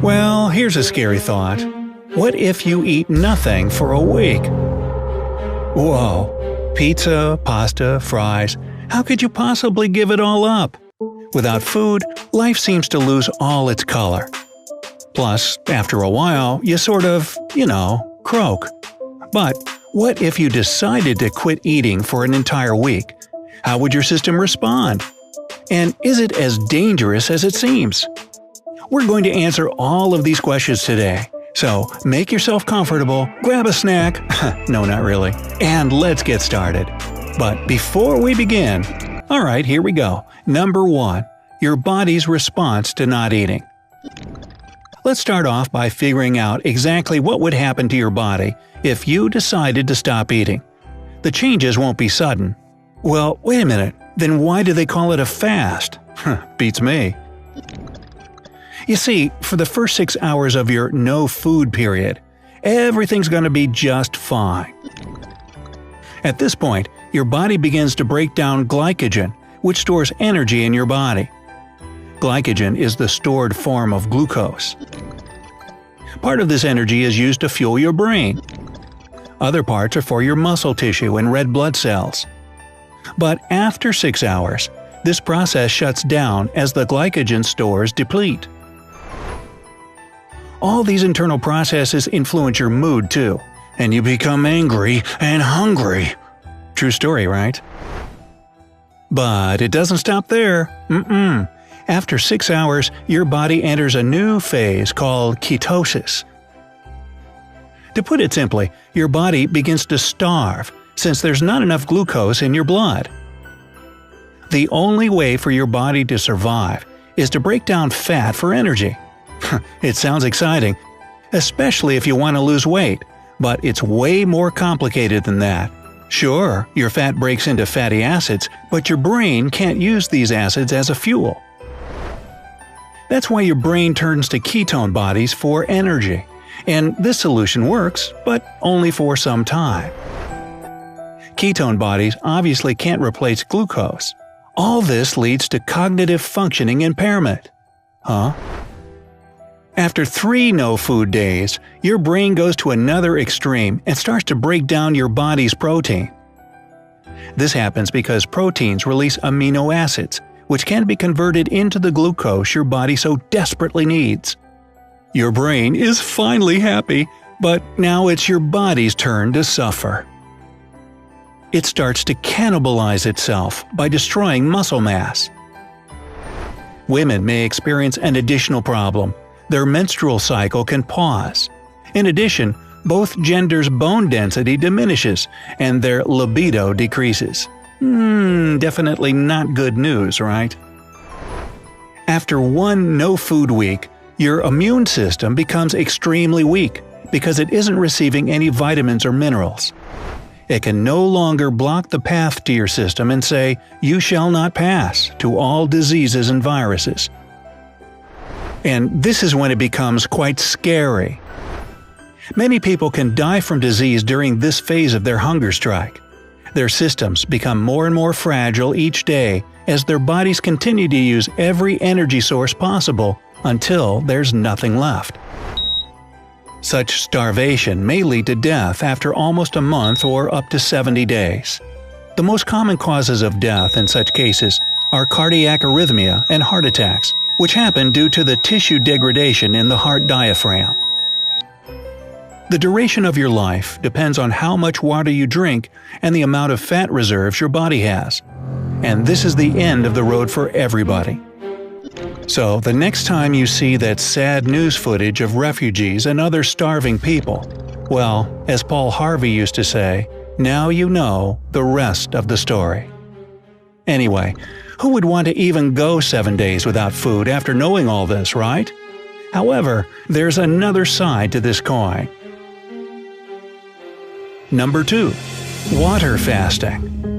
Well, here's a scary thought. What if you eat nothing for a week? Whoa. Pizza, pasta, fries. How could you possibly give it all up? Without food, life seems to lose all its color. Plus, after a while, you sort of, croak. But what if you decided to quit eating for an entire week? How would your system respond? And is it as dangerous as it seems? We're going to answer all of these questions today. So make yourself comfortable, grab a snack – no, not really – and let's get started. But before we begin, alright, here we go. Number 1. Your body's response to not eating. Let's start off by figuring out exactly what would happen to your body if you decided to stop eating. The changes won't be sudden. Well, wait a minute, then why do they call it a fast? Beats me. You see, for the first 6 hours of your no-food period, everything's going to be just fine. At this point, your body begins to break down glycogen, which stores energy in your body. Glycogen is the stored form of glucose. Part of this energy is used to fuel your brain. Other parts are for your muscle tissue and red blood cells. But after 6 hours, this process shuts down as the glycogen stores deplete. All these internal processes influence your mood too, and you become angry and hungry. True story, right? But it doesn't stop there. After 6 hours, your body enters a new phase called ketosis. To put it simply, your body begins to starve since there's not enough glucose in your blood. The only way for your body to survive is to break down fat for energy. It sounds exciting, especially if you want to lose weight, but it's way more complicated than that. Sure, your fat breaks into fatty acids, but your brain can't use these acids as a fuel. That's why your brain turns to ketone bodies for energy, and this solution works, but only for some time. Ketone bodies obviously can't replace glucose. All this leads to cognitive functioning impairment. After 3 no-food days, your brain goes to another extreme and starts to break down your body's protein. This happens because proteins release amino acids, which can be converted into the glucose your body so desperately needs. Your brain is finally happy, but now it's your body's turn to suffer. It starts to cannibalize itself by destroying muscle mass. Women may experience an additional problem. Their menstrual cycle can pause. In addition, both genders' bone density diminishes and their libido decreases. Definitely not good news, right? After 1 no-food week, your immune system becomes extremely weak because it isn't receiving any vitamins or minerals. It can no longer block the path to your system and say, "You shall not pass" to all diseases and viruses. And this is when it becomes quite scary. Many people can die from disease during this phase of their hunger strike. Their systems become more and more fragile each day as their bodies continue to use every energy source possible until there's nothing left. Such starvation may lead to death after almost a month or up to 70 days. The most common causes of death in such cases are cardiac arrhythmia and heart attacks, which happen due to the tissue degradation in the heart diaphragm. The duration of your life depends on how much water you drink and the amount of fat reserves your body has. And this is the end of the road for everybody. So the next time you see that sad news footage of refugees and other starving people, well, as Paul Harvey used to say, now you know the rest of the story. Anyway, who would want to even go 7 days without food after knowing all this, right? However, there's another side to this coin. Number 2. Water fasting.